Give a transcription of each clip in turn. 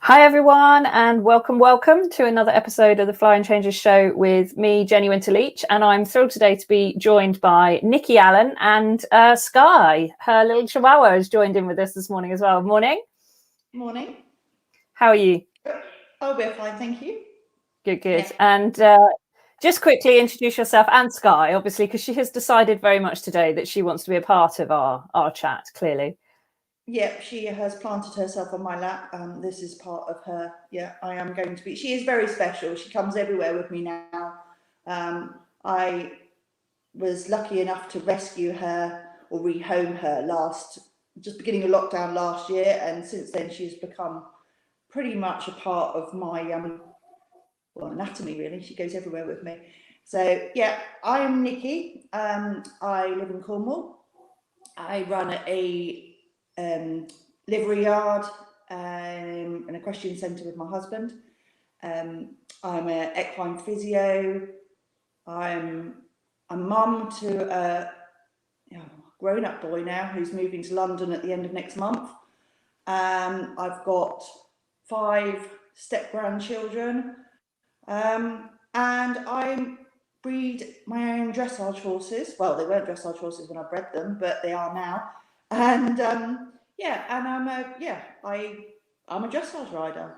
Hi everyone, and welcome to another episode of the Flying Changes show with me, Jenny Winterleach, and I'm thrilled today to be joined by Nicky Allen and Sky. Her little chihuahua has joined in with us this morning as well. Morning. Morning. How are you? Oh, we're fine, thank you. Good. Yeah. And just quickly introduce yourself and Sky, obviously, because she has decided very much today that she wants to be a part of our chat, clearly. Yeah, she has planted herself on my lap. This is part of her. Yeah, I am going to be. She is very special. She comes everywhere with me now. I was lucky enough to rescue her or rehome her just beginning of lockdown last year, and since then she's become pretty much a part of my anatomy. Really, she goes everywhere with me. So yeah, I am Nicky. I live in Cornwall. I run a livery yard, an equestrian centre with my husband. I'm an equine physio. I'm a mum to a grown-up boy now who's moving to London at the end of next month. I've got 5 step-grandchildren, and I breed my own dressage horses. Well, they weren't dressage horses when I bred them, but they are now. And I'm a dressage rider.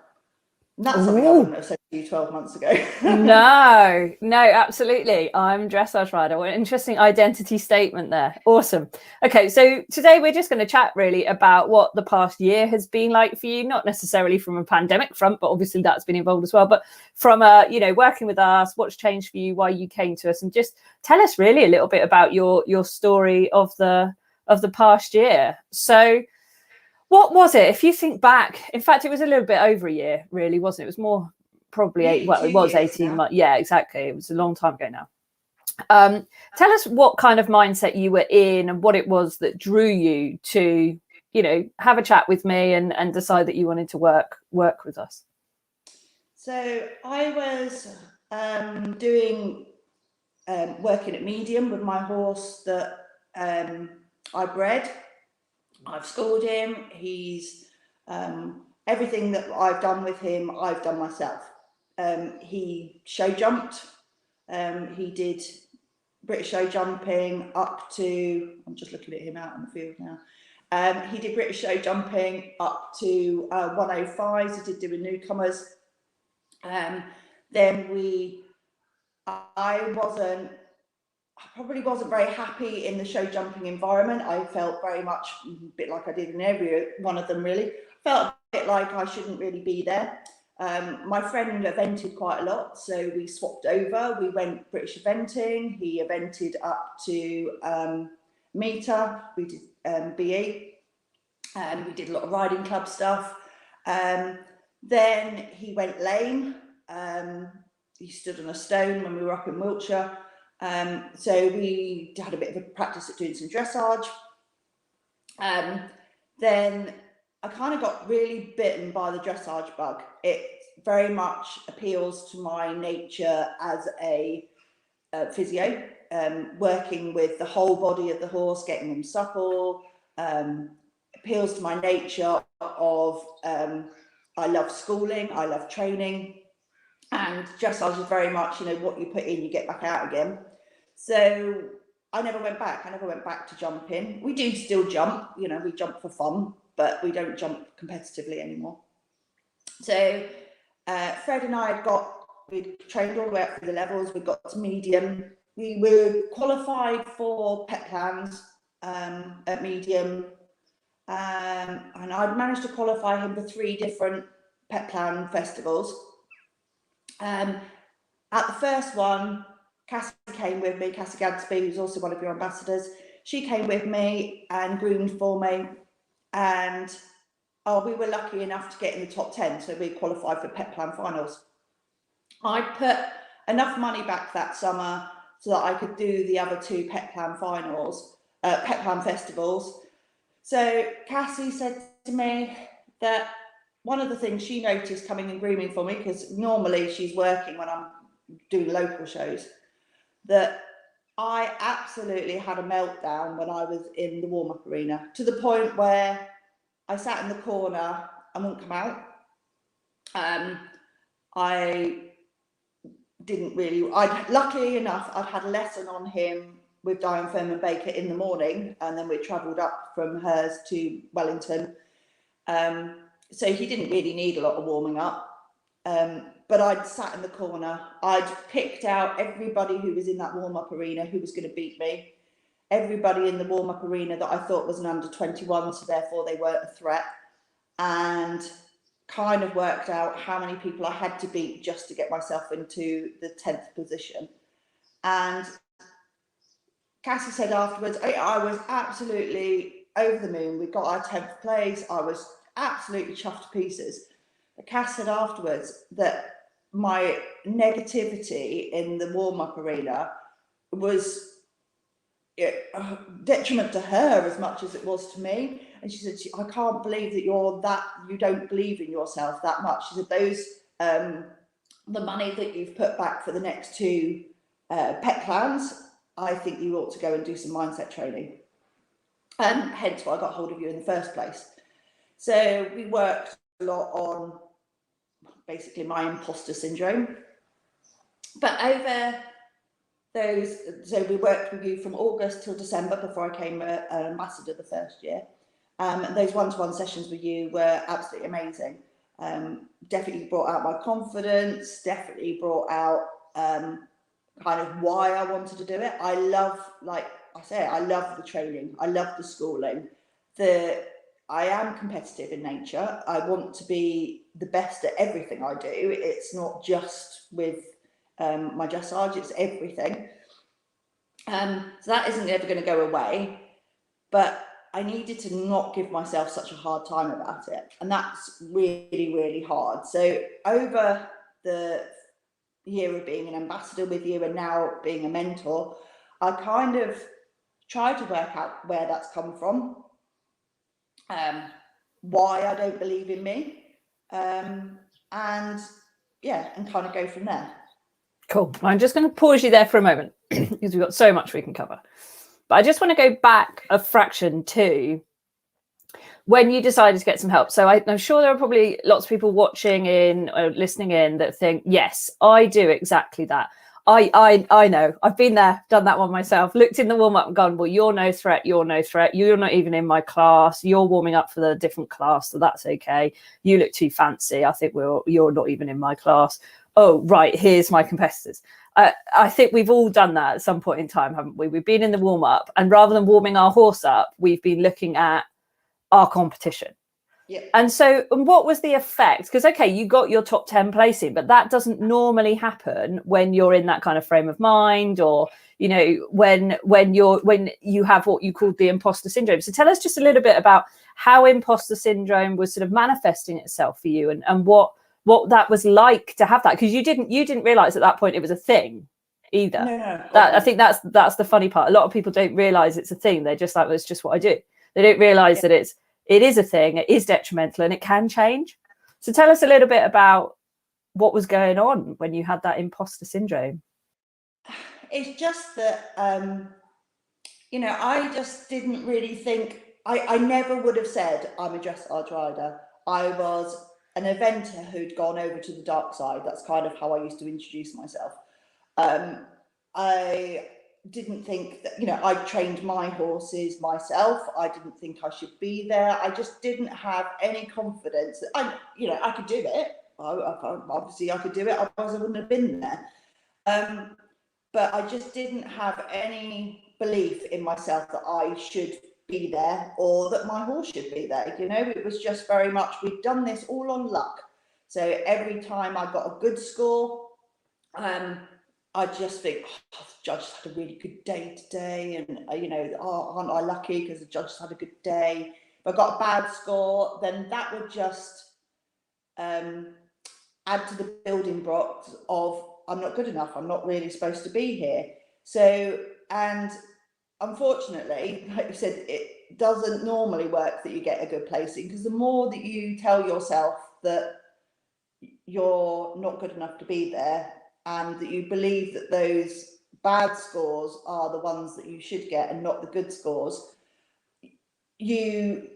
And that's something I wouldn't have said to you 12 months ago. No, absolutely. I'm a dressage rider. What an interesting identity statement there. Awesome. Okay, so today we're just going to chat really about what the past year has been like for you, not necessarily from a pandemic front, but obviously that's been involved as well, but from working with us, what's changed for you, why you came to us, and just tell us really a little bit about your story of the past year. So what was it? If you think back, in fact, it was a little bit over a year, really, wasn't it? It was more probably it was 18 months. Yeah, exactly. It was a long time ago now. Tell us what kind of mindset you were in and what it was that drew you to, have a chat with me and decide that you wanted to work with us. So I was working at medium with my horse that I bred. I've schooled him. He's everything that I've done with him, I've done myself. He show jumped. He did British show jumping up to, I'm just looking at him out in the field now. He did British show jumping up to 105s. He did doing newcomers. I probably wasn't very happy in the show jumping environment. I felt very much a bit like I did in every one of them, really. Felt a bit like I shouldn't really be there. My friend evented quite a lot, so we swapped over. We went British eventing. He evented up to meter. We did BE, and we did a lot of riding club stuff. Then he went lame. He stood on a stone when we were up in Wiltshire. So we had a bit of a practice at doing some dressage. Then I kind of got really bitten by the dressage bug. It very much appeals to my nature as a physio, working with the whole body of the horse, getting him supple, appeals to my nature of, I love schooling, I love training, and dressage is very much, what you put in, you get back out again. So I never went back. I never went back to jumping. We do still jump, we jump for fun, but we don't jump competitively anymore. So Fred and I we'd trained all the way up through the levels. We got to medium. We were qualified for pet plans at medium. And I'd managed to qualify him for 3 different pet plan festivals. At the first one, Cassie came with me, Cassie Gadsby, who's also one of your ambassadors. She came with me and groomed for me. And we were lucky enough to get in the top 10, so we qualified for pet plan finals. I put enough money back that summer so that I could do the other 2 pet plan festivals. So Cassie said to me that one of the things she noticed coming and grooming for me, because normally she's working when I'm doing local shows, that I absolutely had a meltdown when I was in the warm-up arena, to the point where I sat in the corner and wouldn't come out. I didn't really, luckily enough, I'd had a lesson on him with Diane Furman Baker in the morning, and then we travelled up from hers to Wellington. So he didn't really need a lot of warming up. But I'd sat in the corner. I'd picked out everybody who was in that warm-up arena who was going to beat me. Everybody in the warm-up arena that I thought was an under 21, so therefore they weren't a threat. And kind of worked out how many people I had to beat just to get myself into the 10th position. And Cassie said afterwards, I was absolutely over the moon. We got our 10th place. I was absolutely chuffed to pieces. But Cass said afterwards that my negativity in the warm-up arena was detriment to her as much as it was to me. And she said, I can't believe that you don't believe in yourself that much. She said, those the money that you've put back for the next 2 pet plans, I think you ought to go and do some mindset training. And hence why I got hold of you in the first place. So we worked a lot on basically my imposter syndrome. But over those, so we worked with you from August till December before I came an ambassador the first year. And those one-to-one sessions with you were absolutely amazing. Definitely brought out my confidence, definitely brought out kind of why I wanted to do it. I love, like I say, I love the training. I love the schooling. I am competitive in nature. I want to be the best at everything I do. It's not just with my dressage, it's everything. So that isn't ever going to go away, but I needed to not give myself such a hard time about it. And that's really, really hard. So over the year of being an ambassador with you and now being a mentor, I kind of tried to work out where that's come from, why I don't believe in me, and yeah, and kind of go from there. Cool. I'm just going to pause you there for a moment because we've got so much we can cover. But I just want to go back a fraction to when you decided to get some help. So I'm sure there are probably lots of people watching in or listening in that think, yes, I do exactly that. I know, I've been there, done that one myself, looked in the warm up and gone, well, you're no threat, you're no threat, you're not even in my class, you're warming up for the different class, so that's okay. You look too fancy, I think you're not even in my class. Oh, right, here's my competitors. I think we've all done that at some point in time, haven't we? We've been in the warm up, and rather than warming our horse up, we've been looking at our competition. Yeah. And so, and what was the effect? Because, okay, you got your top 10 placing, but that doesn't normally happen when you're in that kind of frame of mind, or, you know, when you have what you called the imposter syndrome. So tell us just a little bit about how imposter syndrome was sort of manifesting itself for you, and what that was like to have that, because you didn't realize at that point it was a thing either. No. I think that's the funny part. A lot of people don't realize it's a thing. They're just like, well, it's just what I do. They don't realize that it is a thing, it is detrimental, and it can change. So tell us a little bit about what was going on when you had that imposter syndrome. It's just that you know, I just didn't really think, I never would have said I'm a dressage rider. I was an eventer who'd gone over to the dark side. That's kind of how I used to introduce myself. I didn't think that, you know, I trained my horses myself. I didn't think I should be there. I just didn't have any confidence that I could do it. Obviously I could do it, otherwise I wouldn't have been there. But I just didn't have any belief in myself that I should be there or that my horse should be there. You know, it was just very much, we've done this all on luck. So every time I got a good score, I just think, oh, the judge had a really good day today, and you know, aren't I lucky because the judge had a good day. If I got a bad score, then that would just add to the building blocks of, I'm not good enough, I'm not really supposed to be here. So, and unfortunately, like you said, it doesn't normally work that you get a good placing, because the more that you tell yourself that you're not good enough to be there, and that you believe that those bad scores are the ones that you should get and not the good scores, you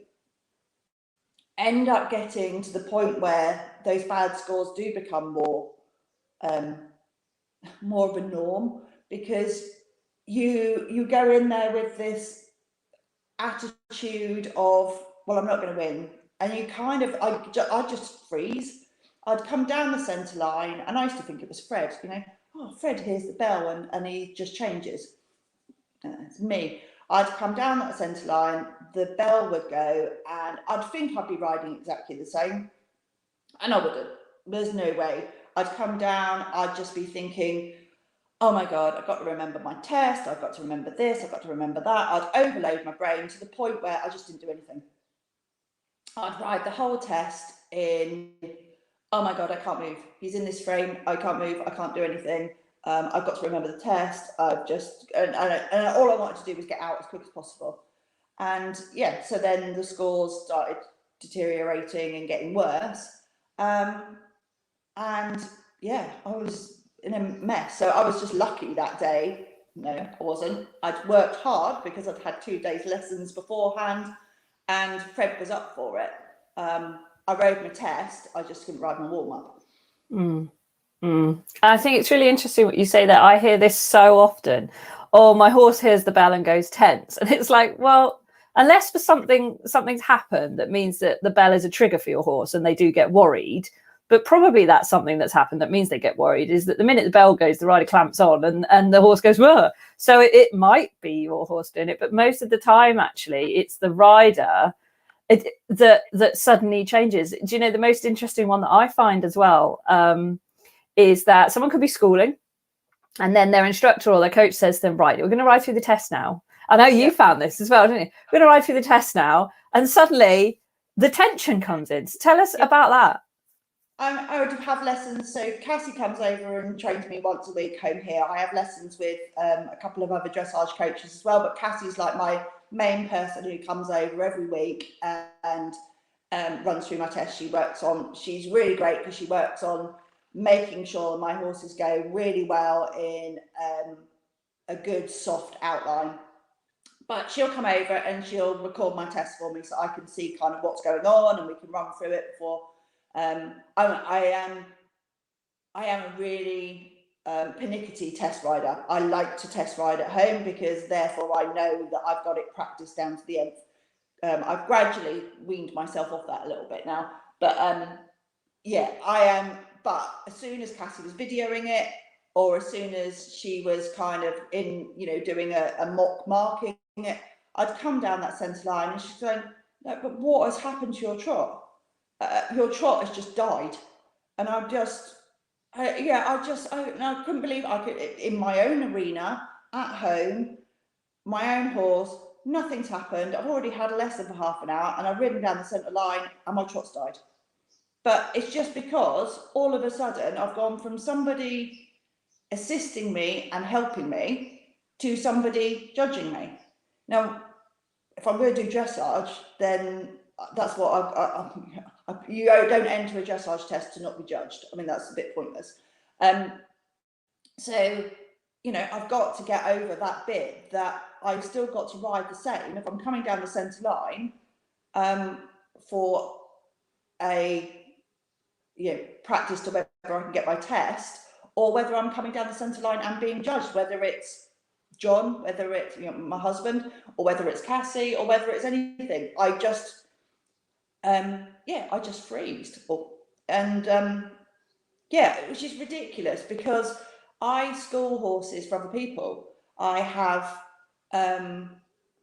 end up getting to the point where those bad scores do become more of a norm, because you go in there with this attitude of, well, I'm not going to win, and you kind of I just freeze. I'd come down the centre line, and I used to think it was Fred, oh, Fred hears the bell and he just changes. It's me. I'd come down that centre line, the bell would go, and I'd think I'd be riding exactly the same, and I wouldn't. There's no way. I'd come down, I'd just be thinking, oh my God, I've got to remember my test, I've got to remember this, I've got to remember that. I'd overload my brain to the point where I just didn't do anything. I'd ride the whole test in, oh my God, I can't move. He's in this frame, I can't move, I can't do anything. I've got to remember the test. And all I wanted to do was get out as quick as possible. And yeah, so then the scores started deteriorating and getting worse. And yeah, I was in a mess. So I was just lucky that day. No, I wasn't. I'd worked hard because I'd had 2 days lessons beforehand, and Fred was up for it. I rode my test, I just couldn't ride my warm-up. I think it's really interesting what you say there. I hear this so often. Oh, my horse hears the bell and goes tense. And it's like, well, unless for something's happened that means that the bell is a trigger for your horse and they do get worried, but probably that's something that's happened that means they get worried, is that the minute the bell goes, the rider clamps on and the horse goes, whoa. So it might be your horse doing it, but most of the time, actually, it's the rider that suddenly changes. Do you know, the most interesting one that I find as well is that someone could be schooling and then their instructor or their coach says to them, right, we're going to ride through the test now. I know you found this as well, didn't you? We're going to ride through the test now. And suddenly the tension comes in. So tell us about that. I would have lessons. So Cassie comes over and trains me once a week home here. I have lessons with a couple of other dressage coaches as well, but Cassie's like my main person who comes over every week and runs through my tests. She's really great because she works on making sure my horses go really well in a good soft outline. But she'll come over and she'll record my test for me so I can see kind of what's going on and we can run through it before. I am a really pernickety test rider. I like to test ride at home because therefore I know that I've got it practiced down to the nth. I've gradually weaned myself off that a little bit now, but yeah, I am. But as soon as Cassie was videoing it, or as soon as she was kind of in, doing a mock marking it, I'd come down that centre line and she's going, no, but what has happened to your trot? Your trot has just died. And I couldn't believe I could, in my own arena, at home, my own horse, nothing's happened. I've already had a lesson for half an hour and I've ridden down the centre line and my trot's died. But it's just because all of a sudden I've gone from somebody assisting me and helping me to somebody judging me. Now, if I'm going to do dressage, then that's what you don't enter a dressage test to not be judged. I mean, that's a bit pointless. So, I've got to get over that bit that I've still got to ride the same. If I'm coming down the centre line for a practice to whether I can get my test, or whether I'm coming down the centre line and being judged, whether it's John, whether it's my husband, or whether it's Cassie, or whether it's anything. I just freezed. Which is ridiculous because I school horses for other people. I have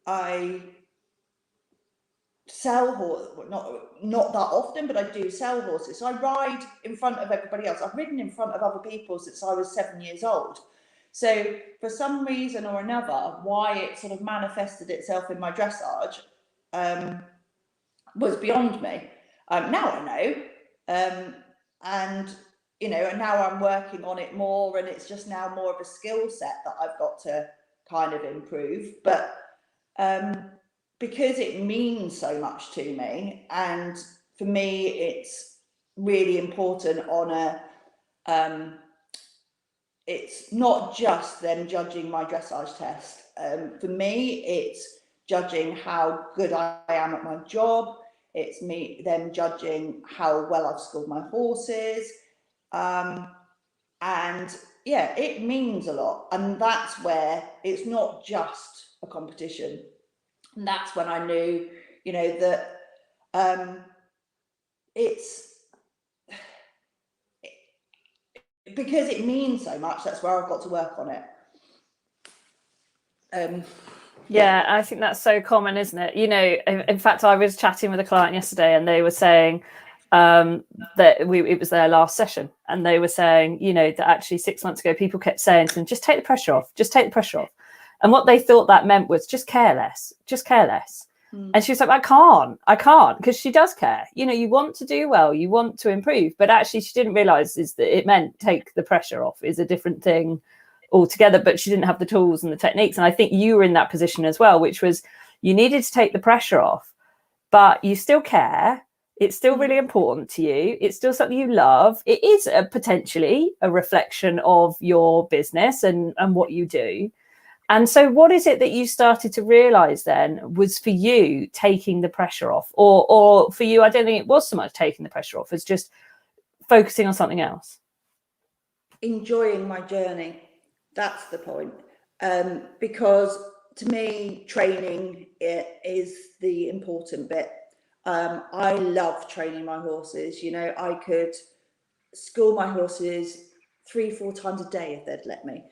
I sell horses, not that often, but I do sell horses. So I ride in front of everybody else. I've ridden in front of other people since I was 7 years old. So for some reason or another, why it sort of manifested itself in my dressage was beyond me. Now I know, and now I'm working on it more, and it's just now more of a skill set that I've got to kind of improve. But because it means so much to me, and for me it's really important on a it's not just them judging my dressage test. For me, it's judging how good I am at my job. It's them judging how well I've schooled my horses. And yeah, it means a lot. And that's where it's not just a competition. And that's when I knew, you know, that it's because it means so much. That's where I've got to work on it. Yeah, I think that's so common, isn't it? You know, in fact, I was chatting with a client yesterday and they were saying that it was their last session, and they were saying, you know, that actually 6 months ago, people kept saying to them, just take the pressure off, just take the pressure off. And what they thought that meant was just care less, just care less. And she was like, I can't, because she does care. You know, you want to do well, you want to improve, but actually she didn't realize is that it meant take the pressure off is a different thing altogether, but she didn't have the tools and the techniques. And I think you were in that position as well, which was you needed to take the pressure off, but you still care. It's still really important to you. It's still something you love. It is potentially a reflection of your business and what you do. And so what is it that you started to realize then was for you taking the pressure off, or for you, I don't think it was so much taking the pressure off, it's just focusing on something else? Enjoying my journey. That's the point. Because to me, training is the important bit. I love training my horses. You know, I could school my horses 3-4 times a day if they'd let me.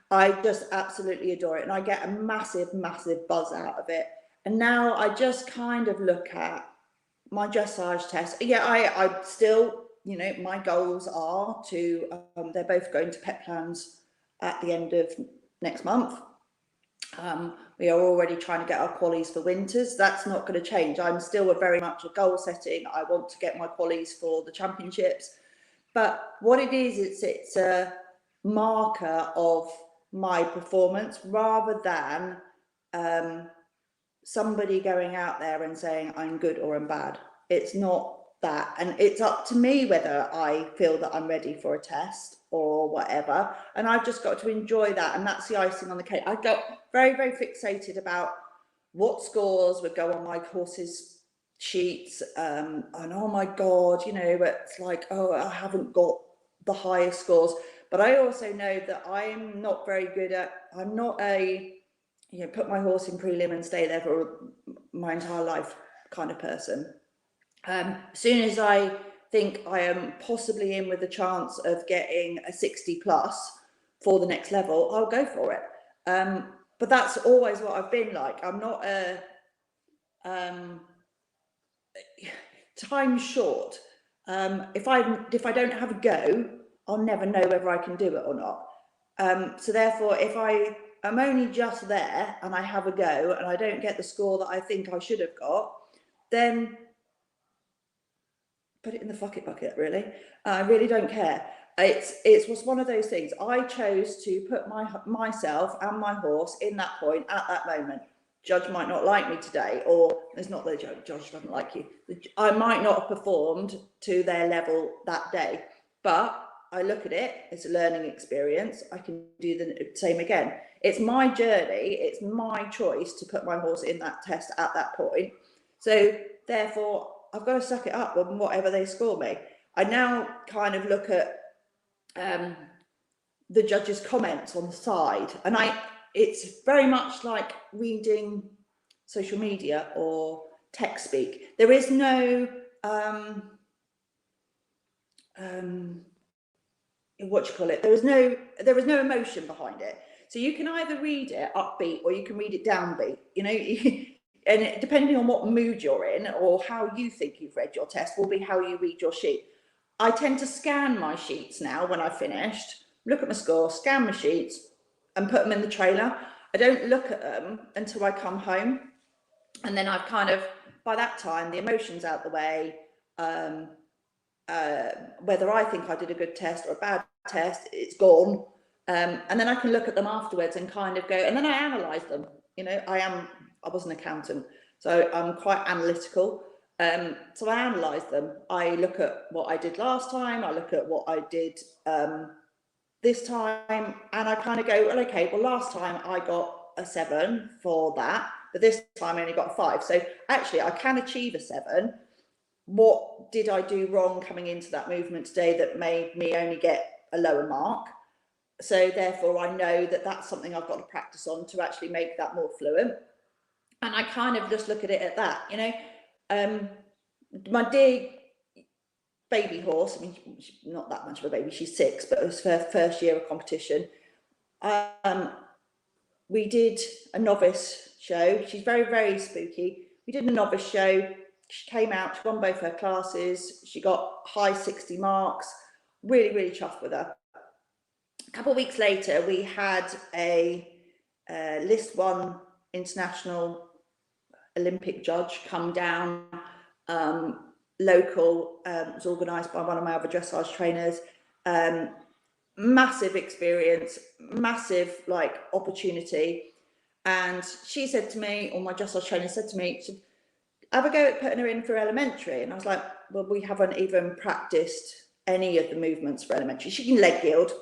I just absolutely adore it, and I get a massive buzz out of it. And now I just kind of look at my dressage test. Yeah, I still, you know, my goals are to they're both going to pet plans at the end of next month. We are already trying to get our qualies for winters. That's not going to change. I'm still very much a goal setting. I want to get my qualies for the championships. But what it is, it's a marker of my performance rather than somebody going out there and saying I'm good or I'm bad. It's not that. And it's up to me whether I feel that I'm ready for a test or whatever. And I've just got to enjoy that. And that's the icing on the cake. I got very fixated about what scores would go on my horse's sheets. And oh my God, you know, it's like, oh, I haven't got the highest scores. But I also know that I'm not very good at, I'm not a, you know, put my horse in prelim and stay there for my entire life kind of person. As soon as I think I am possibly in with a chance of getting a 60 plus for the next level, I'll go for it. But that's always what I've been like. I'm not a time short. If I don't have a go, I'll never know whether I can do it or not. So therefore, if I'm only just there and I have a go and I don't get the score that I think I should have got, then put it in the fuck it bucket, really. I really don't care. It was one of those things. I chose to put myself and my horse in that point at that moment. Judge might not like me today, or it's not the judge doesn't like you. I might not have performed to their level that day, but I look at it, it's a learning experience. I can do the same again. It's my journey, it's my choice to put my horse in that test at that point. So therefore, I've got to suck it up on whatever they score me. I now kind of look at the judges' comments on the side, and it's very much like reading social media or text speak. There is no what you call it, there is no emotion behind it. So you can either read it upbeat or you can read it downbeat, you know. And depending on what mood you're in or how you think you've read your test will be how you read your sheet. I tend to scan my sheets now when I've finished, look at my score, scan my sheets and put them in the trailer. I don't look at them until I come home. And then I've kind of, by that time, the emotion's out the way. Whether I think I did a good test or a bad test, it's gone. And then I can look at them afterwards and kind of go, and then I analyze them. You know, I was an accountant, so I'm quite analytical. So I analyze them. I look at what I did last time. I look at what I did this time, and I kind of go, well, okay, well, last time I got a 7 for that. but this time I only got a 5. So actually I can achieve a 7. What did I do wrong coming into that movement today that made me only get a lower mark? So therefore I know that that's something I've got to practice on to actually make that more fluent. And I kind of just look at it at that, you know. My dear baby horse, I mean, she's not that much of a baby, she's 6, but it was her first year of competition. We did a novice show. She's very, very spooky. We did a novice show. She came out, she won both her classes. She got high 60 marks. Really, really chuffed with her. A couple of weeks later, we had a List 1 international Olympic judge come down, local. It was organised by one of my other dressage trainers. Massive experience, massive like opportunity. And she said to me, or my dressage trainer said to me, she, have a go at putting her in for elementary. And I was like, well, we haven't even practiced any of the movements for elementary. She can leg yield.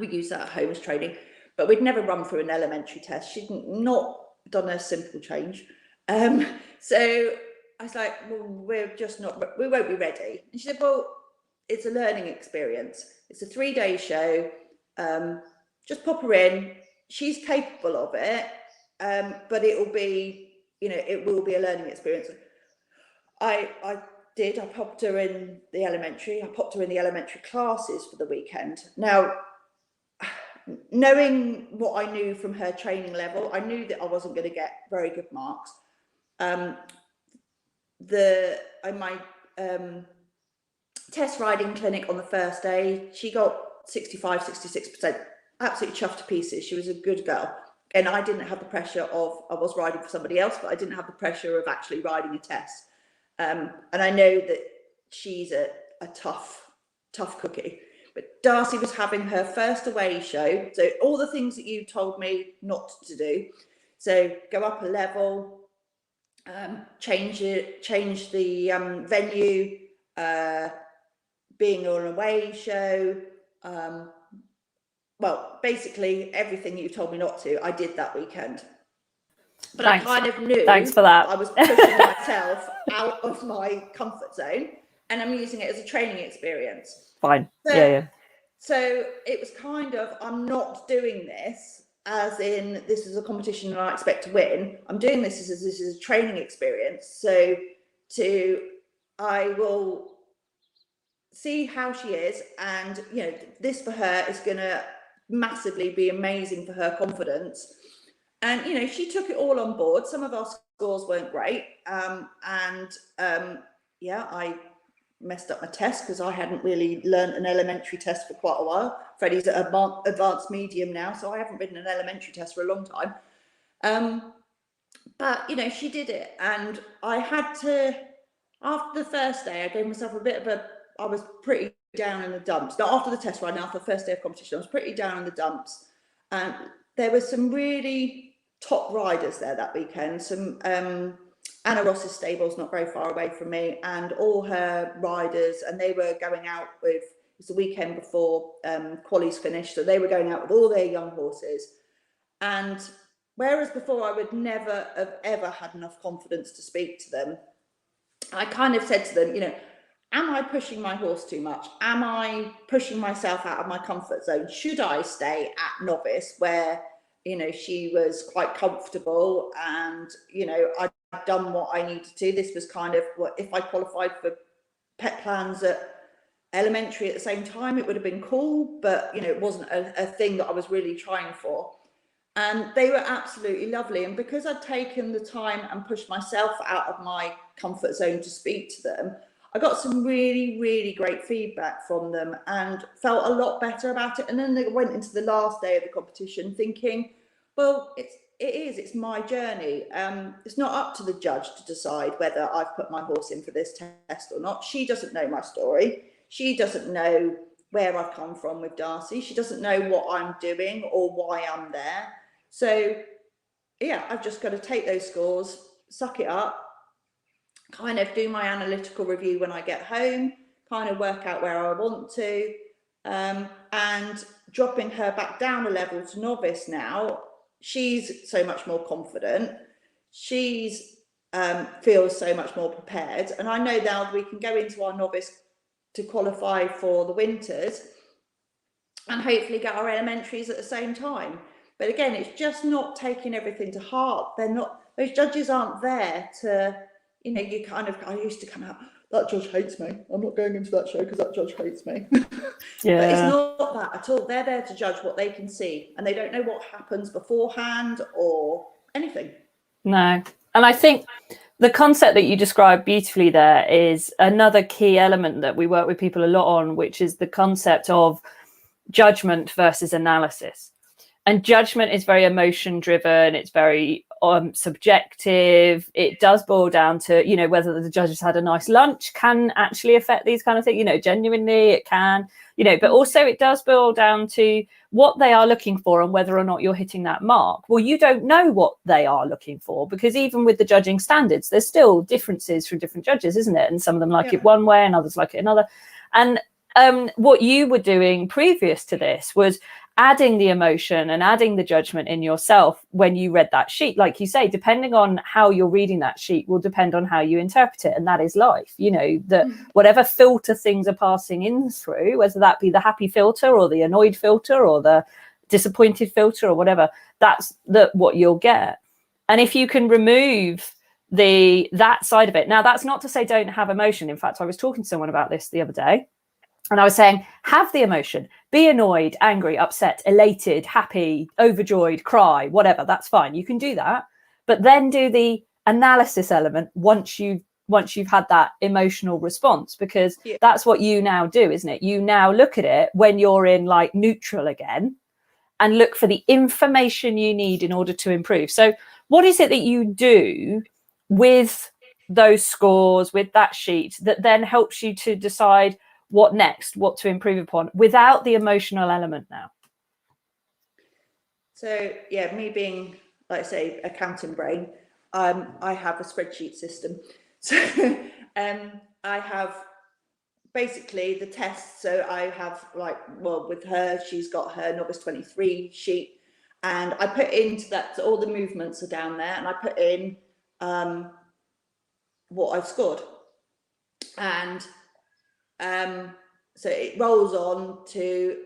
We use that at home as training, but we'd never run through an elementary test. She'd not done a simple change. So I was like, well, we're just not, we won't be ready. And she said, well, it's a learning experience. It's a 3-day show. Just pop her in. She's capable of it, but it will be, you know, it will be a learning experience. I popped her in the elementary. I popped her in the elementary classes for the weekend. Now, knowing what I knew from her training level, I knew that I wasn't going to get very good marks. My test riding clinic on the first day, she got 65, 66%, absolutely chuffed to pieces. She was a good girl. And I didn't have the pressure of, I was riding for somebody else, but I didn't have the pressure of actually riding a test. And I know that she's a tough cookie. But Darcy was having her first away show. So all the things that you told me not to do. So go up a level, change the venue, being on an away show. Well, basically everything you told me not to, I did that weekend. But thanks. I kind of knew thanks for that. I was pushing myself out of my comfort zone, and I'm using it as a training experience. Fine. So, yeah. So it was kind of, I'm not doing this as in this is a competition and I expect to win. I'm doing this as this is a training experience. So I will see how she is, and you know, this for her is going to massively be amazing for her confidence. And you know, she took it all on board. Some of our scores weren't great, yeah, I messed up my test because I hadn't really learned an elementary test for quite a while. Freddie's at advanced medium now, so I haven't ridden an elementary test for a long time. But you know, she did it, and I had to. After the first day, I gave myself a bit of I was pretty down in the dumps. Not after the test ride, after the first day of competition, I was pretty down in the dumps. And there were some really top riders there that weekend. Some Anna Ross's stables not very far away from me, and all her riders, and they were going out with, it was the weekend before qualies finished, so they were going out with all their young horses. And whereas before I would never have ever had enough confidence to speak to them, I kind of said to them, you know, am I pushing my horse too much? Am I pushing myself out of my comfort zone? Should I stay at novice where, you know, she was quite comfortable and, you know, I'd done what I needed to. This was kind of what, if I qualified for pet plans at elementary at the same time, it would have been cool, but, you know, it wasn't a thing that I was really trying for. And they were absolutely lovely. And because I'd taken the time and pushed myself out of my comfort zone to speak to them, I got some really, really great feedback from them and felt a lot better about it. And then they went into the last day of the competition thinking, well, it's my journey. It's not up to the judge to decide whether I've put my horse in for this test or not. She doesn't know my story. She doesn't know where I've come from with Darcy. She doesn't know what I'm doing or why I'm there. So yeah, I've just got to take those scores, suck it up, kind of do my analytical review when I get home, kind of work out where I want to, and dropping her back down a level to novice now, she's so much more confident. She's feels so much more prepared. And I know now we can go into our novice to qualify for the winters and hopefully get our elementaries at the same time. But again, it's just not taking everything to heart. They're not, those judges aren't there to, you know, you kind of, I used to come out, that judge hates me, I'm not going into that show because that judge hates me. Yeah. But it's not that at all. They're there to judge what they can see, and they don't know what happens beforehand or anything. No. And I think the concept that you described beautifully there is another key element that we work with people a lot on, which is the concept of judgment versus analysis. And judgment is very emotion driven. It's very subjective. It does boil down to, you know, whether the judge has had a nice lunch can actually affect these kind of things. You know, genuinely it can, you know, but also it does boil down to what they are looking for and whether or not you're hitting that mark. Well, you don't know what they are looking for, because even with the judging standards, there's still differences from different judges, isn't it? And some of them like it one way and others like it another. And what you were doing previous to this was adding the emotion and adding the judgment in yourself when you read that sheet. Like you say, depending on how you're reading that sheet will depend on how you interpret it. And that is life, you know, that whatever filter things are passing in through, whether that be the happy filter or the annoyed filter or the disappointed filter or whatever, that's what you'll get. And if you can remove that side of it. Now, that's not to say don't have emotion. In fact, I was talking to someone about this the other day. And I was saying, have the emotion, be annoyed, angry, upset, elated, happy, overjoyed, cry, whatever. That's fine. You can do that. But then do the analysis element once you've had that emotional response, because that's what you now do, isn't it? You now look at it when you're in like neutral again and look for the information you need in order to improve. So what is it that you do with those scores, with that sheet, that then helps you to decide what next, what to improve upon without the emotional element now? So yeah, me being, like I say, accounting brain, I have a spreadsheet system. So I have basically the tests. So I have with her, she's got her novice 23 sheet, and I put into that, so all the movements are down there, and I put in what I've scored. And so it rolls on to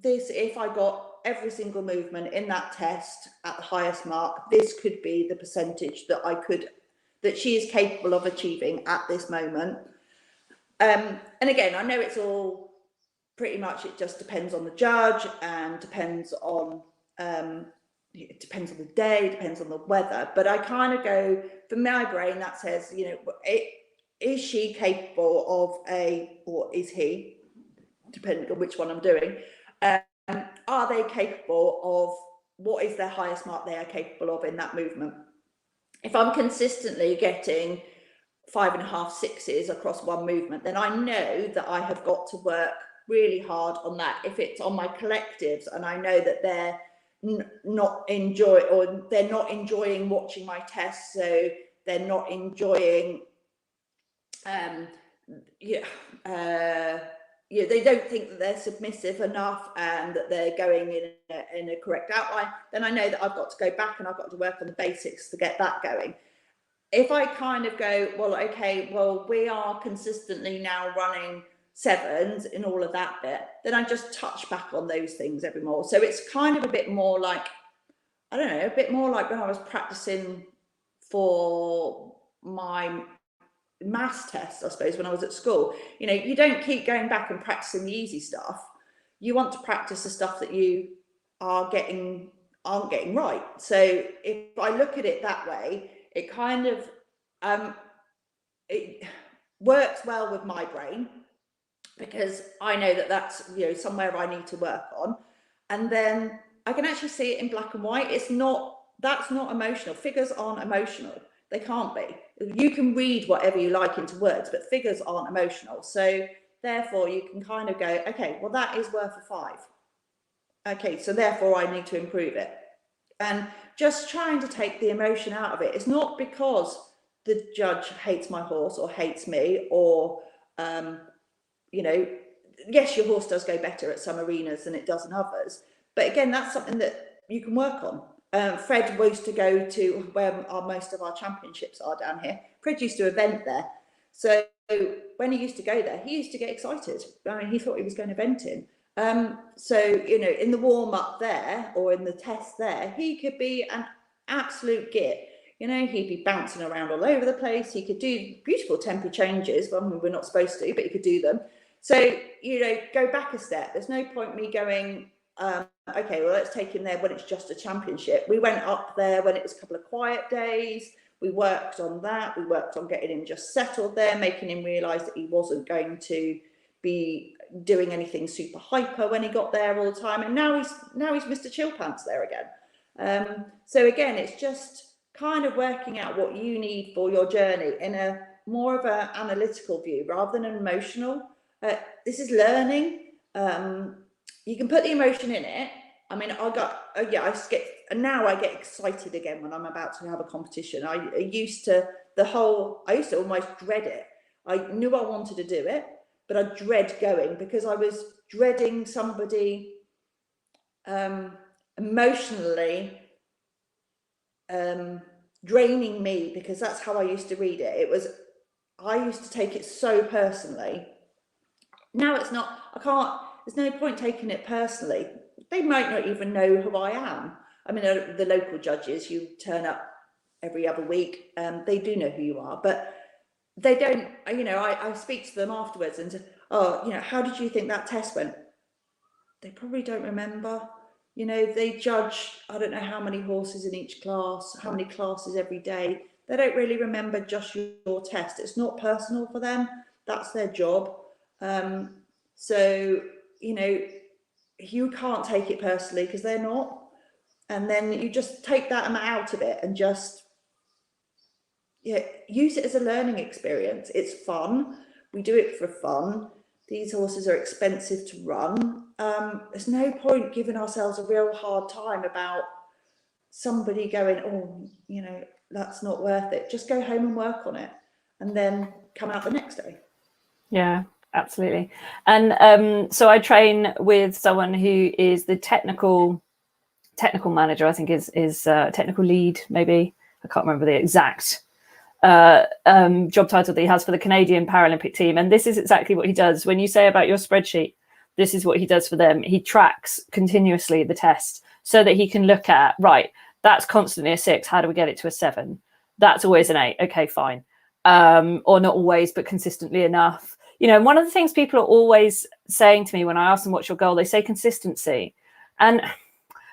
this. If I got every single movement in that test at the highest mark, this could be the percentage that she is capable of achieving at this moment. And again, I know it's all pretty much, it just depends on the judge and depends on it depends on the day, depends on the weather. But I kind of go, for my brain, that says, you know, is she capable of or is he, depending on which one I'm doing, are they capable of, what is their highest mark they are capable of in that movement? If I'm consistently getting 5.5, 6s across one movement, then I know that I have got to work really hard on that. If it's on my collectives and I know that they're not enjoying watching my tests, so they're not enjoying they don't think that they're submissive enough and that they're going in a correct outline, then I know that I've got to go back and I've got to work on the basics to get that going. If I kind of go, well, okay, well, we are consistently now running 7s in all of that bit, then I just touch back on those things every more. So it's kind of a bit more like, I don't know, a bit more like when I was practicing for my maths tests, I suppose, when I was at school. You know, you don't keep going back and practicing the easy stuff. You want to practice the stuff that you aren't getting right. So if I look at it that way, it kind of it works well with my brain, because I know that that's, you know, somewhere I need to work on, and then I can actually see it in black and white. That's not emotional. Figures aren't emotional. They can't be. You can read whatever you like into words, but figures aren't emotional. So therefore you can kind of go, okay, well, that is worth a 5. Okay, so therefore I need to improve it. And just trying to take the emotion out of it. It's not because the judge hates my horse or hates me, or, you know, yes, your horse does go better at some arenas than it does in others. But again, that's something that you can work on. Fred used to go to where most of our championships are down here. Fred used to event there. So when he used to go there, he used to get excited. I mean, he thought he was going eventing. So, you know, in the warm up there or in the test there, he could be an absolute git. You know, he'd be bouncing around all over the place. He could do beautiful tempo changes. Well, we're not supposed to, but he could do them. So, you know, go back a step. There's no point me going, okay, well, let's take him there when it's just a championship. We went up there when it was a couple of quiet days. We worked on that. We worked on getting him just settled there, making him realise that he wasn't going to be doing anything super hyper when he got there all the time. And now he's Mr. Chill Pants there again. So again, it's just kind of working out what you need for your journey in a more of an analytical view rather than an emotional. This is learning. You can put the emotion in it. I mean, now I get excited again when I'm about to have a competition. I used to almost dread it. I knew I wanted to do it, but I dread going because I was dreading somebody emotionally draining me, because that's how I used to read it. I used to take it so personally. Now it's not, there's no point taking it personally. They might not even know who I am. I mean, the local judges, you turn up every other week, they do know who you are, but they don't, you know, I speak to them afterwards and, oh, you know, how did you think that test went? They probably don't remember. You know, they judge, I don't know how many horses in each class, how many classes every day. They don't really remember just your test. It's not personal for them. That's their job. So, you know, you can't take it personally because they're not. And then you just take that out of it and just use it as a learning experience. It's fun. We do it for fun. These horses are expensive to run. There's no point giving ourselves a real hard time about somebody going, oh, you know, that's not worth it. Just go home and work on it and then come out the next day. Yeah, absolutely. And so I train with someone who is the technical manager, I think is technical lead, maybe. I can't remember the exact job title that he has for the Canadian Paralympic team. And this is exactly what he does. When you say about your spreadsheet, this is what he does for them. He tracks continuously the test so that he can look at, right, that's constantly a 6. How do we get it to a 7? That's always an 8. Okay, fine. Or not always, but consistently enough. You know, one of the things people are always saying to me when I ask them, what's your goal? They say consistency. And I'm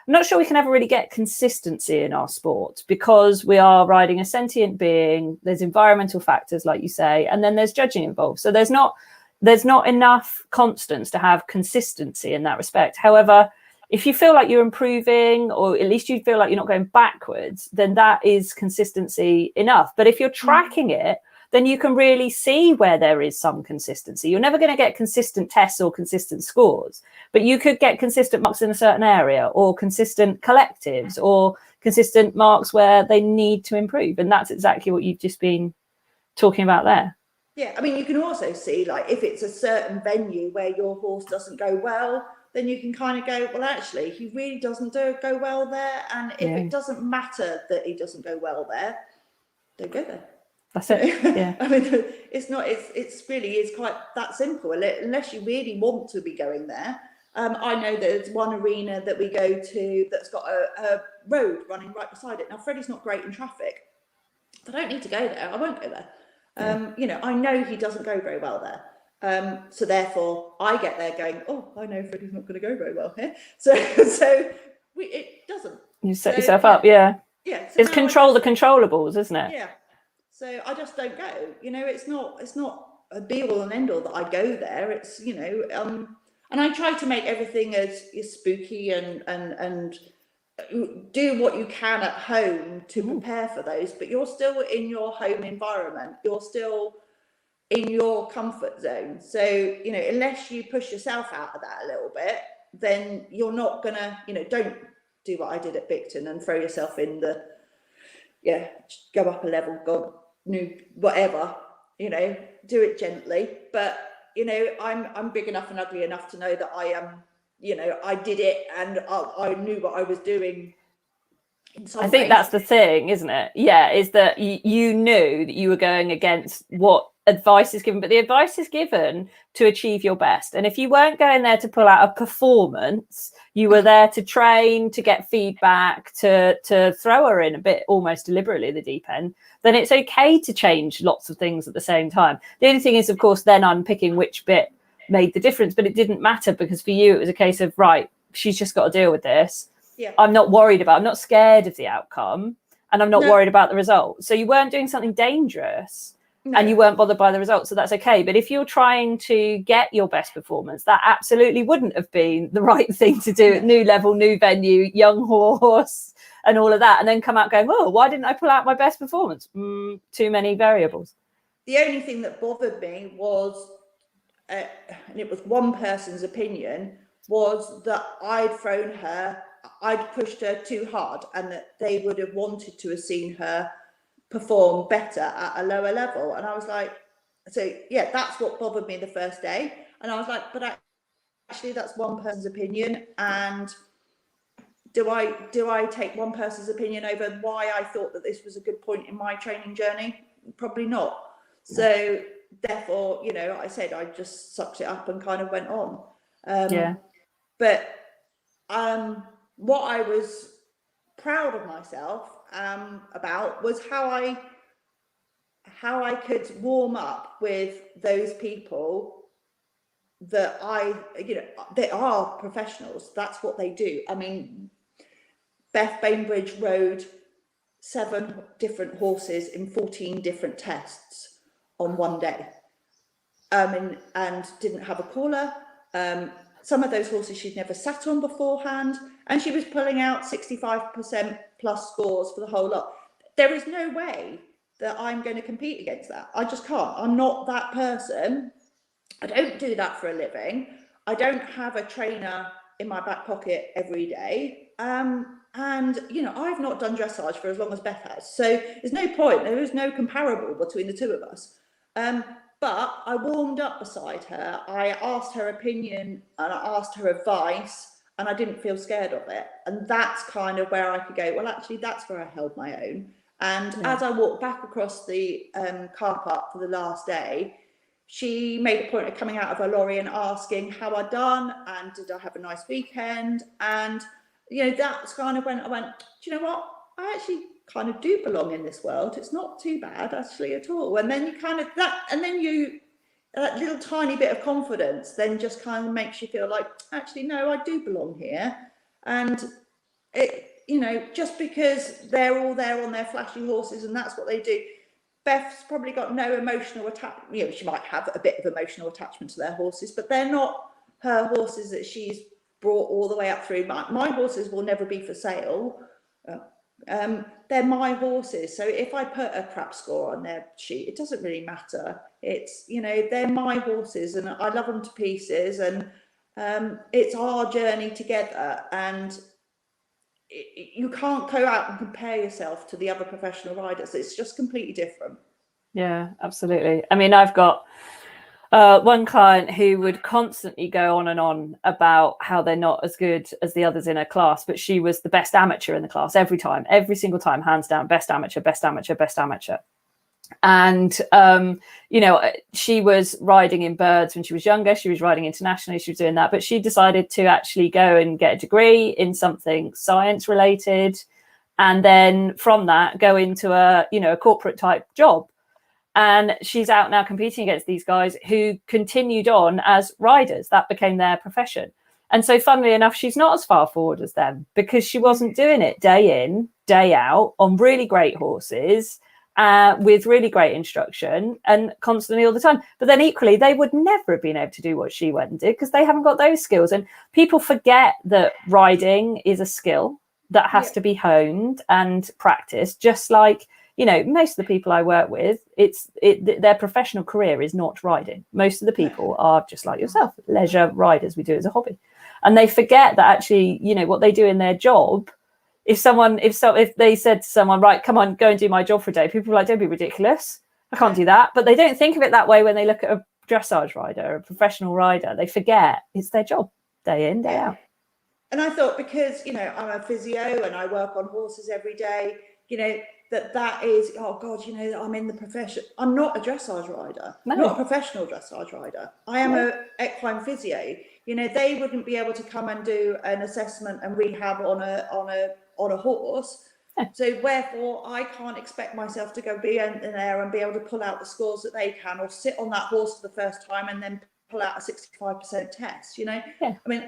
not sure we can ever really get consistency in our sport because we are riding a sentient being. There's environmental factors, like you say, and then there's judging involved. So there's not enough constants to have consistency in that respect. However, if you feel like you're improving, or at least you feel like you're not going backwards, then that is consistency enough. But if you're tracking it, then you can really see where there is some consistency. You're never going to get consistent tests or consistent scores, but you could get consistent marks in a certain area, or consistent collectives, or consistent marks where they need to improve. And that's exactly what you've just been talking about there. Yeah, I mean, you can also see, like, if it's a certain venue where your horse doesn't go well, then you can kind of go, well, actually, he really doesn't go well there. And if it doesn't matter that he doesn't go well there, don't go there. That's it. Yeah. I mean, it's really is quite that simple. Unless you really want to be going there. I know there's one arena that we go to that's got a road running right beside it. Now, Freddie's not great in traffic. I don't need to go there. I won't go there. You know, I know he doesn't go very well there. So therefore, I get there going, oh, I know Freddie's not going to go very well here. So it doesn't. You set yourself up, yeah. Yeah. So it's control the controllables, isn't it? Yeah. So I just don't go. You know, it's not a be all and end all that I go there. It's, you know, and I try to make everything as spooky and do what you can at home to prepare for those, but you're still in your home environment. You're still in your comfort zone. So, you know, unless you push yourself out of that a little bit, then you're not gonna, you know, don't do what I did at Bicton and throw yourself in the, go up a level, go new, whatever, you know, do it gently. But, you know, I'm big enough and ugly enough to know that I am, you know, I did it and I knew what I was doing in some I think ways. that's the thing, isn't it? Yeah, is that you knew that you were going against what advice is given, but the advice is given to achieve your best. And if you weren't going there to pull out a performance, you were there to train, to get feedback, to throw her in a bit almost deliberately at the deep end, then it's okay to change lots of things at the same time. The only thing is, of course, then unpicking which bit made the difference, but it didn't matter because for you it was a case of, right, she's just got to deal with this. Yeah. I'm not scared of the outcome, and I'm not worried about the result. So you weren't doing something dangerous, and you weren't bothered by the results. So that's okay. But if you're trying to get your best performance, that absolutely wouldn't have been the right thing to do. New level, new venue, young horse, and all of that. And then come out going, oh, why didn't I pull out my best performance? Too many variables. The only thing that bothered me was, and it was one person's opinion, was that I'd pushed her too hard, and that they would have wanted to have seen her perform better at a lower level. And I was like, so yeah, that's what bothered me the first day. And I was like, but actually that's one person's opinion, and do I take one person's opinion over why I thought that this was a good point in my training journey? Probably not. So therefore, you know, I said I just sucked it up and kind of went on. But what I was proud of myself about was how I could warm up with those people that they are professionals. That's what they do. I mean, Beth Bainbridge rode 7 different horses in 14 different tests on one day, and didn't have a caller. Some of those horses she'd never sat on beforehand, and she was pulling out 65% plus scores for the whole lot. There is no way that I'm going to compete against that. I just can't. I'm not that person. I don't do that for a living. I don't have a trainer in my back pocket every day. And, you know, I've not done dressage for as long as Beth has. So there's no point. There is no comparable between the two of us. But I warmed up beside her. I asked her opinion and I asked her advice, and I didn't feel scared of it. And that's kind of where I could go, well, actually, that's where I held my own. And as I walked back across the car park for the last day, she made a point of coming out of her lorry and asking how I'd done and did I have a nice weekend. And, you know, that's kind of when I went, do you know what? I actually kind of do belong in this world. It's not too bad actually at all. And then you kind of that little tiny bit of confidence then just kind of makes you feel like, actually, no, I do belong here. And it, you know, just because they're all there on their flashy horses and that's what they do, Beth's probably got no emotional attachment. You know, she might have a bit of emotional attachment to their horses, but they're not her horses that she's brought all the way up through. My horses will never be for sale. They're my horses. So if I put a crap score on their sheet, it doesn't really matter. It's, you know, they're my horses and I love them to pieces, and it's our journey together. And you can't go out and compare yourself to the other professional riders. It's just completely different. Yeah, absolutely. I mean, I've got one client who would constantly go on and on about how they're not as good as the others in her class, but she was the best amateur in the class every single time, hands down, best amateur, best amateur, best amateur. And, you know, she was riding in birds when she was younger. She was riding internationally. She was doing that. But she decided to actually go and get a degree in something science related. And then from that, go into a corporate type job. And she's out now competing against these guys who continued on as riders. That became their profession. And so funnily enough, she's not as far forward as them because she wasn't doing it day in, day out on really great horses, with really great instruction and constantly all the time. But then equally, they would never have been able to do what she went and did because they haven't got those skills. And people forget that riding is a skill that has to be honed and practiced, just like, you know, most of the people I work with, their professional career is not riding. Most of the people are just like yourself, leisure riders. We do it as a hobby. And they forget that actually, you know, what they do in their job, if they said to someone, right, come on, go and do my job for a day, people are like, don't be ridiculous. I can't do that. But they don't think of it that way when they look at a dressage rider, a professional rider. They forget it's their job day in, day out. And I thought, because, you know, I'm a physio and I work on horses every day, you know, that is, oh God, you know, I'm in the profession. I'm not a dressage rider, not a professional dressage rider. I am a equine physio. You know, they wouldn't be able to come and do an assessment and rehab on a horse. So wherefore I can't expect myself to go be in there and be able to pull out the scores that they can, or sit on that horse for the first time and then pull out a 65% test, you know. I mean,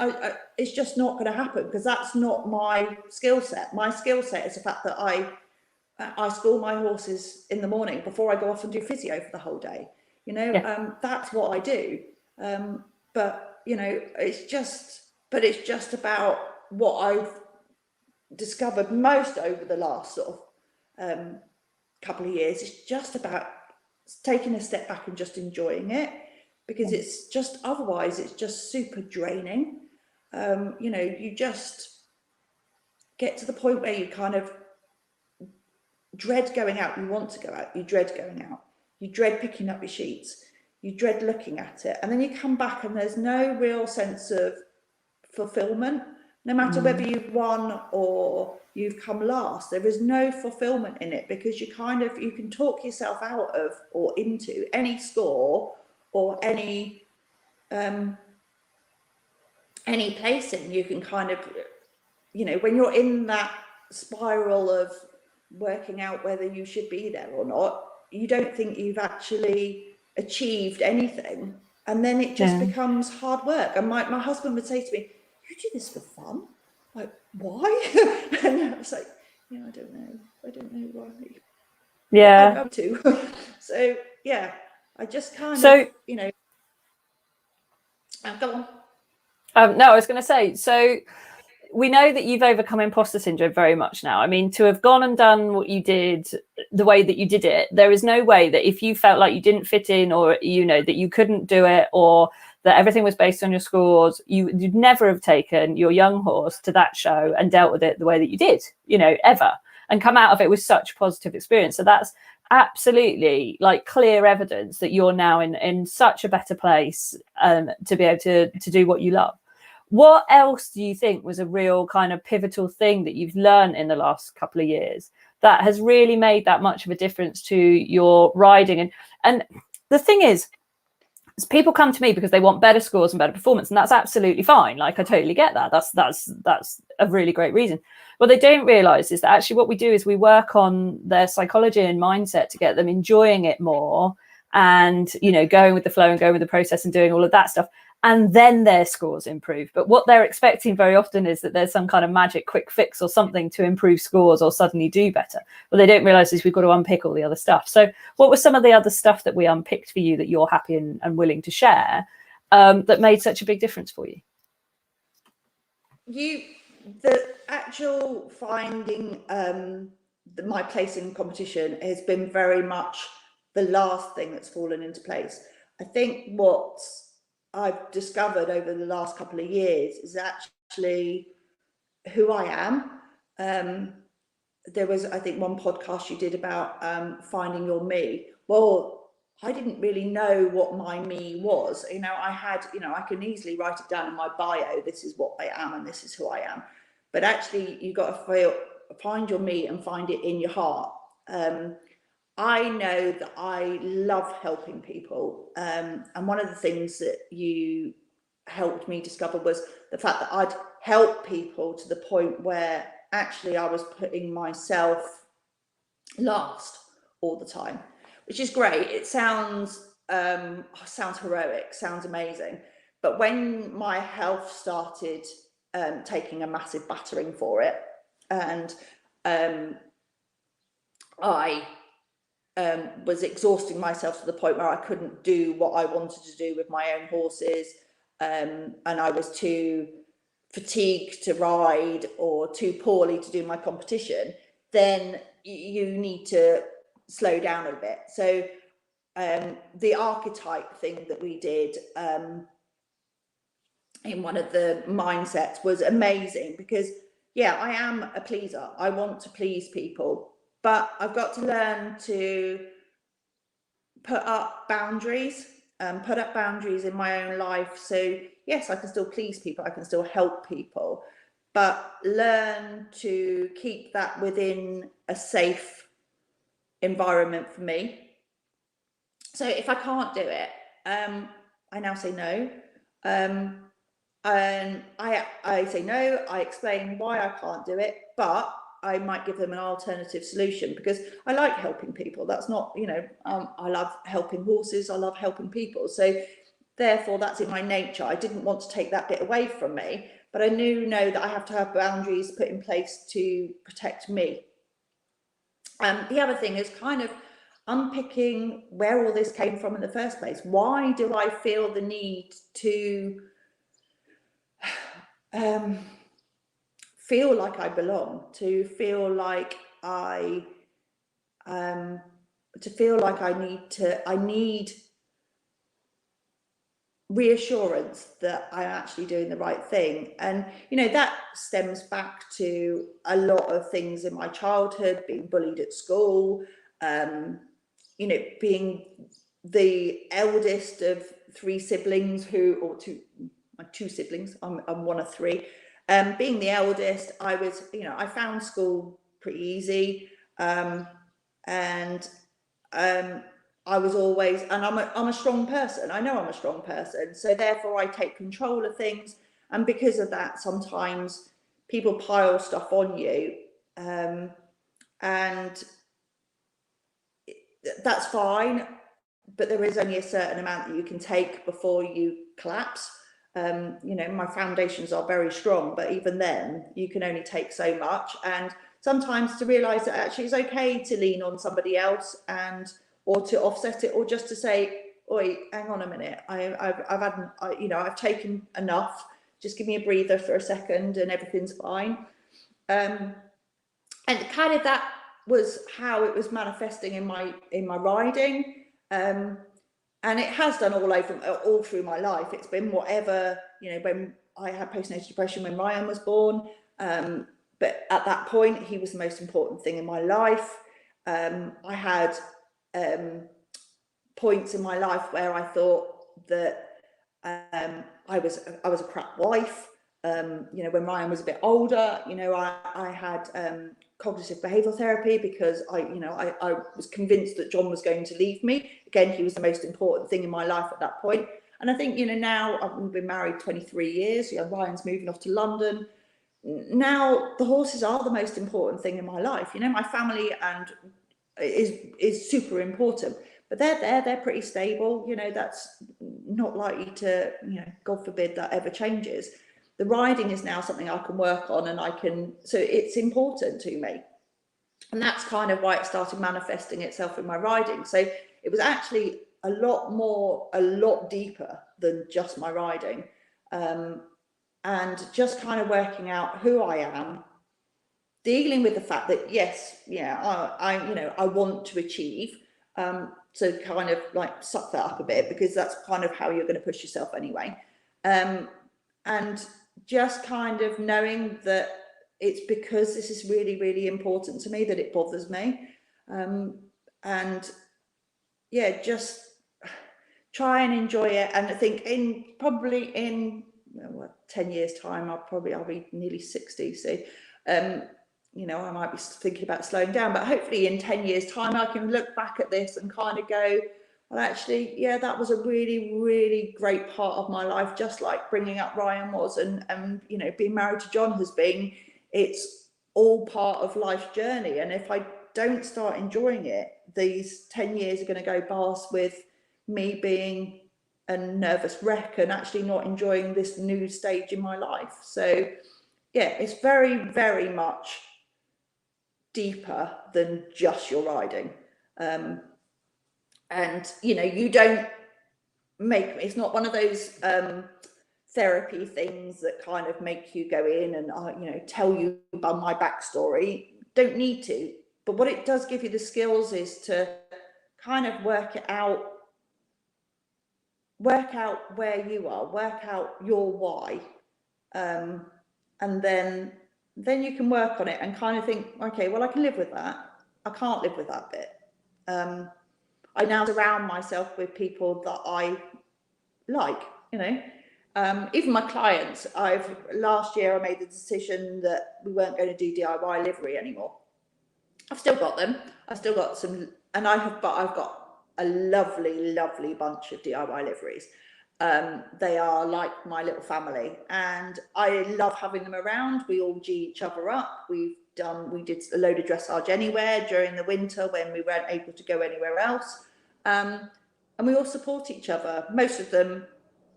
it's just not going to happen, because that's not my skill set. My skill set is the fact that I school my horses in the morning before I go off and do physio for the whole day. You know, that's what I do. But you know, it's just about what I've discovered most over the last sort of couple of years. It's just about taking a step back and just enjoying it, because it's just, otherwise it's just super draining. You know, you just get to the point where you kind of dread going out. You want to go out, you dread going out, you dread picking up your sheets, you dread looking at it, and then you come back and there's no real sense of fulfillment. No matter whether you've won or you've come last, there is no fulfillment in it, because you can talk yourself out of or into any score or any placing. You can kind of, you know, when you're in that spiral of working out whether you should be there or not, you don't think you've actually achieved anything, and then it just becomes hard work. And my husband would say to me, "You do this for fun?" Like, why? And I was like, "Yeah, I don't know why." Yeah. I'm up to. So yeah, I just kind of, you know. Go on. No, I was going to say, so we know that you've overcome imposter syndrome very much now. I mean, to have gone and done what you did the way that you did it, there is no way that if you felt like you didn't fit in, or, you know, that you couldn't do it, or that everything was based on your scores, you'd never have taken your young horse to that show and dealt with it the way that you did, you know, ever, and come out of it with such positive experience. So that's absolutely like clear evidence that you're now in such a better place to be able to do what you love. What else do you think was a real kind of pivotal thing that you've learned in the last couple of years that has really made that much of a difference to your riding? And the thing is people come to me because they want better scores and better performance, and that's absolutely fine. Like, I totally get that. That's a really great reason. What they don't realize is that actually what we do is we work on their psychology and mindset to get them enjoying it more, and, you know, going with the flow and going with the process and doing all of that stuff. And then their scores improve. But what they're expecting very often is that there's some kind of magic quick fix or something to improve scores or suddenly do better. What they don't realize is we've got to unpick all the other stuff. So what was some of the other stuff that we unpicked for you that you're happy and willing to share that made such a big difference for you? The actual finding my place in competition has been very much the last thing that's fallen into place. I think what I've discovered over the last couple of years is actually who I am. There was, I think, one podcast you did about finding your me. Well, I didn't really know what my me was. You know, I can easily write it down in my bio. This is what I am and this is who I am. But actually, you've got to find your me and find it in your heart. I know that I love helping people. And one of the things that you helped me discover was the fact that I'd help people to the point where actually I was putting myself last all the time, which is great. It sounds heroic, sounds amazing. But when my health started taking a massive battering for it, and I was exhausting myself to the point where I couldn't do what I wanted to do with my own horses, and I was too fatigued to ride or too poorly to do my competition, then you need to slow down a bit. So the archetype thing that we did in one of the mindsets was amazing, because yeah, I am a pleaser. I want to please people, but I've got to learn to put up boundaries in my own life. So yes, I can still please people, I can still help people, but learn to keep that within a safe environment for me. So if I can't do it, I now say no. And I say no, I explain why I can't do it, but I might give them an alternative solution, because I like helping people. That's not, you know, I love helping horses, I love helping people. So therefore that's in my nature. I didn't want to take that bit away from me, but I know that I have to have boundaries put in place to protect me. The other thing is kind of unpicking where all this came from in the first place. Why do I feel the need to feel like I belong, to feel like I need reassurance that I'm actually doing the right thing. And you know, that stems back to a lot of things in my childhood, being bullied at school, you know, being the eldest of three siblings my two siblings, I'm one of three. Being the eldest, I was, you know, I found school pretty easy, and I was always, and I'm a strong person. I know I'm a strong person, so therefore I take control of things. And because of that, sometimes people pile stuff on you, and that's fine. But there is only a certain amount that you can take before you collapse. You know, my foundations are very strong, but even then you can only take so much. And sometimes to realize that actually it's okay to lean on somebody else, or to offset it, or just to say, oi, hang on a minute, I've taken enough, just give me a breather for a second and everything's fine. And kind of that was how it was manifesting in my riding. And it has done all through my life. It's been whatever, you know, when I had postnatal depression when Ryan was born, but at that point he was the most important thing in my life. I had points in my life where I thought that I was a crap wife. You know, when Ryan was a bit older, you know, I had cognitive behavioural therapy, because I was convinced that John was going to leave me. Again, he was the most important thing in my life at that point. And I think, you know, now I've been married 23 years, you know, Ryan's moving off to London. Now the horses are the most important thing in my life. You know, my family and is super important, but they're pretty stable. You know, that's not likely to, you know, God forbid that ever changes. The riding is now something I can work on, and so it's important to me. And that's kind of why it started manifesting itself in my riding. So it was actually a lot deeper than just my riding. And just kind of working out who I am, dealing with the fact that, yes, yeah, I want to achieve. So kind of like suck that up a bit, because that's kind of how you're going to push yourself anyway. And just kind of knowing that it's because this is really, really important to me that it bothers me. And yeah, just try and enjoy it. And I think probably in 10 years time, I'll be nearly 60. So, you know, I might be thinking about slowing down, but hopefully in 10 years time, I can look back at this and kind of go, well, actually, yeah, that was a really, really great part of my life, just like bringing up Ryan was, and you know, being married to John has been. It's all part of life's journey. And if I don't start enjoying it, these 10 years are going to go past with me being a nervous wreck and actually not enjoying this new stage in my life. So yeah, it's very, very much deeper than just your riding. And you know, you don't it's not one of those therapy things that kind of make you go in and you know, tell you about my backstory. Don't need to, but what it does give you the skills is to kind of work out where you are, work out your why, and then you can work on it and kind of think, okay, well, I can live with that, I can't live with that bit. I now surround myself with people that I like, you know, even my clients, last year I made the decision that we weren't going to do DIY livery anymore. I've still got them. I've still got some, and I've got a lovely, lovely bunch of DIY liveries. They are like my little family, and I love having them around. We all G each other up. We did a load of dressage anywhere during the winter when we weren't able to go anywhere else. And we all support each other. Most of them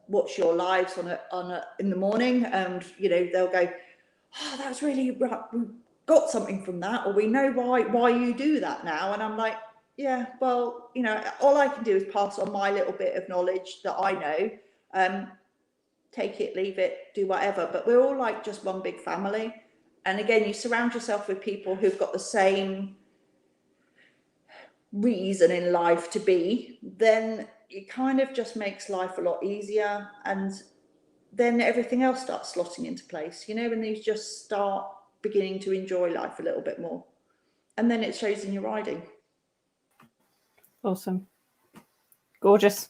watch your lives in the morning, and they'll go, oh, that's really right, we got something from that, or we know why you do that now. And I'm like, yeah, well, all I can do is pass on my little bit of knowledge that I know. Take it, leave it, do whatever, but we're all like just one big family. And again, you surround yourself with people who've got the same reason in life to be, then it kind of just makes life a lot easier, and then everything else starts slotting into place, and you just start beginning to enjoy life a little bit more, and then it shows in your riding. Awesome. Gorgeous.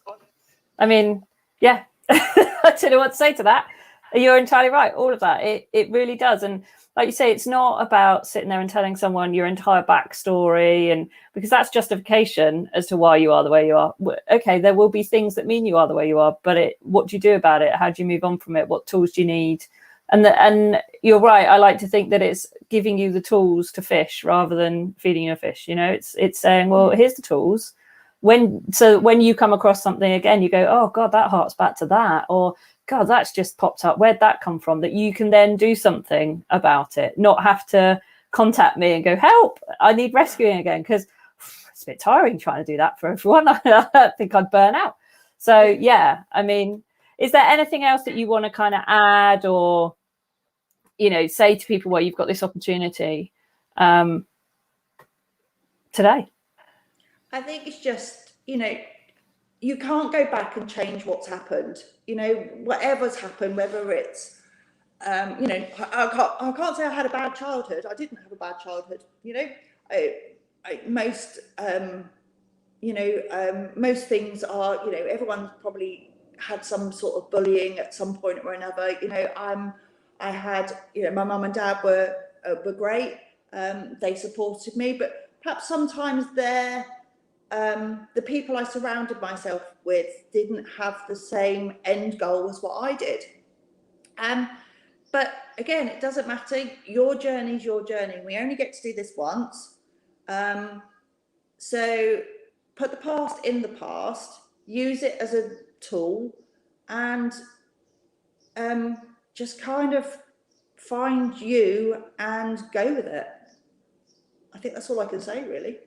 I mean, yeah. I don't know what to say to that. You're entirely right. All of that. It really does. And like you say, it's not about sitting there and telling someone your entire backstory, and because that's justification as to why you are the way you are. Okay, there will be things that mean you are the way you are, but what do you do about it? How do you move on from it? What tools do you need? And you're right. I like to think that it's giving you the tools to fish rather than feeding you a fish. It's saying, well, here's the tools. When you come across something again, you go, oh God, that harks back to that, or God, that's just popped up. Where'd that come from? That you can then do something about it, not have to contact me and go, help, I need rescuing again, because it's a bit tiring trying to do that for everyone. I think I'd burn out. So yeah, I mean, is there anything else that you want to kind of add, or say to people where you've got this opportunity today? I think it's just, you can't go back and change what's happened. Whatever's happened, whether it's, I can't say I had a bad childhood. I didn't have a bad childhood. Most things are, everyone's probably had some sort of bullying at some point or another. I had, my mum and dad were great. They supported me, but perhaps sometimes the people I surrounded myself with didn't have the same end goal as what I did. But again, it doesn't matter. Your journey is your journey. We only get to do this once. So put the past in the past, use it as a tool, and just kind of find you and go with it. I think that's all I can say, really.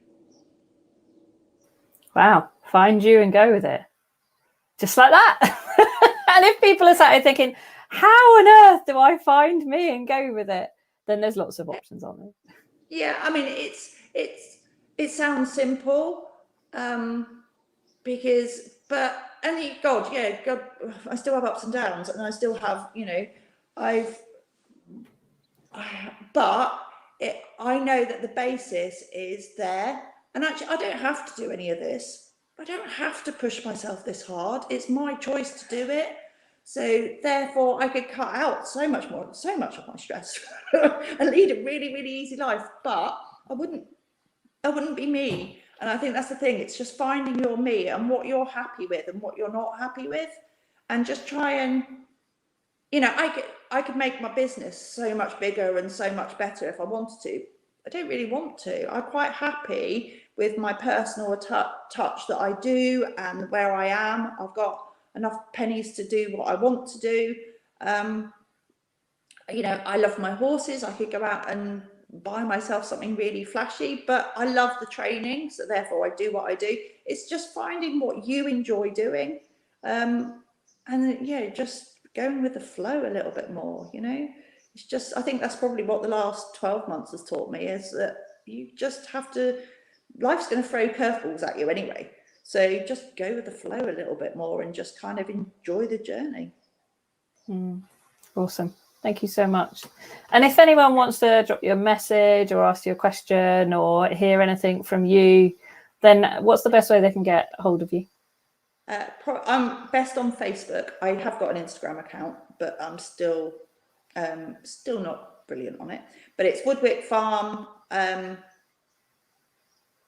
Wow, find you and go with it. Just like that. And if people are sat here thinking, how on earth do I find me and go with it? Then there's lots of options, aren't there? Yeah, I mean, it sounds simple, but God, I still have ups and downs, and I still have, I know that the basis is there. And actually, I don't have to do any of this. I don't have to push myself this hard. It's my choice to do it. So therefore, I could cut out so much of my stress and lead a really, really easy life. But I wouldn't be me. And I think that's the thing. It's just finding your me and what you're happy with and what you're not happy with, and just try and, I could make my business so much bigger and so much better if I wanted to. I don't really want to. I'm quite happy with my personal touch that I do and where I am. I've got enough pennies to do what I want to do. I love my horses. I could go out and buy myself something really flashy, but I love the training, so therefore I do what I do. It's just finding what you enjoy doing, and just going with the flow a little bit more. It's just, I think that's probably what the last 12 months has taught me, is that you just have to, life's going to throw curveballs at you anyway. So just go with the flow a little bit more and just kind of enjoy the journey. Awesome. Thank you so much. And if anyone wants to drop you a message or ask you a question or hear anything from you, then what's the best way they can get hold of you? I'm best on Facebook. I have got an Instagram account, but I'm still not brilliant on it. But it's Woodwick Farm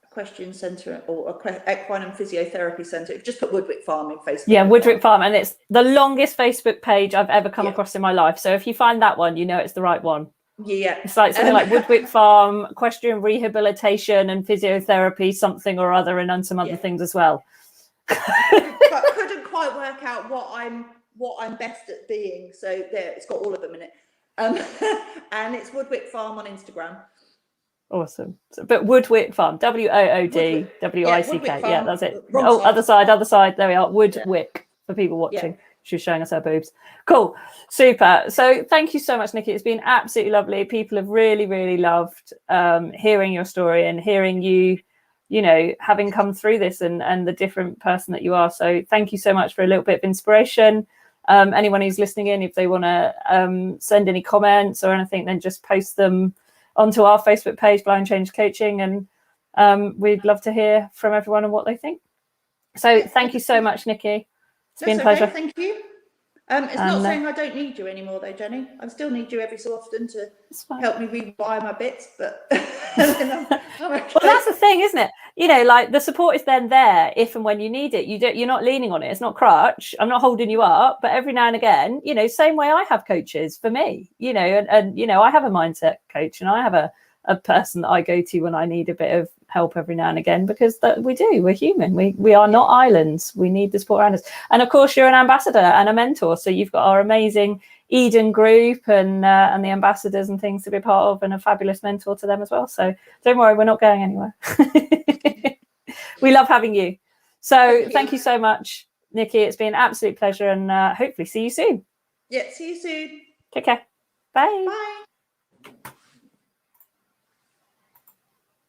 Equestrian Centre or Equine and Physiotherapy Centre. If you just put Woodwick Farm in Facebook. Yeah, Woodwick Farm, and it's the longest Facebook page I've ever come across in my life. So if you find that one, you know it's the right one. Yeah, it's like something like Woodwick Farm, equestrian rehabilitation and physiotherapy, something or other, and some other things as well. I couldn't quite work out what I'm best at being. So there, it's got all of them in it. And it's Woodwick Farm on Instagram. Awesome. But Woodwick Farm, WOODWICK. Yeah, that's it. Wrong side. Other side. There we are. Woodwick for people watching. Yeah. She's showing us her boobs. Cool. Super. So thank you so much, Nicky. It's been absolutely lovely. People have really, really loved hearing your story and hearing you, you know, having come through this and the different person that you are. So thank you so much for a little bit of inspiration. Anyone who's listening in, if they want to send any comments or anything, then just post them onto our Facebook page, Blind Change Coaching, and we'd love to hear from everyone and what they think. So thank you so much, Nicky. It's been a pleasure. Thank you. It's not saying I don't need you anymore, though, Jenny. I still need you every so often to help me rewire my bits, but I'm okay. Well, that's the thing, isn't it? You know, like the support is then there if and when you need it. You're not leaning on it. It's not crutch. I'm not holding you up, but every now and again, you know, same way I have coaches for me, you know, and you know, I have a mindset coach and I have a person that I go to when I need a bit of help every now and again, because we're human. We are not islands. We need the support around us. And of course, you're an ambassador and a mentor. So you've got our amazing Eden group and the ambassadors and things to be part of, and a fabulous mentor to them as well. So don't worry, we're not going anywhere. We love having you. So thank you so much, Nicky. It's been an absolute pleasure, and hopefully see you soon. Yeah, see you soon. Take care. Bye. Bye.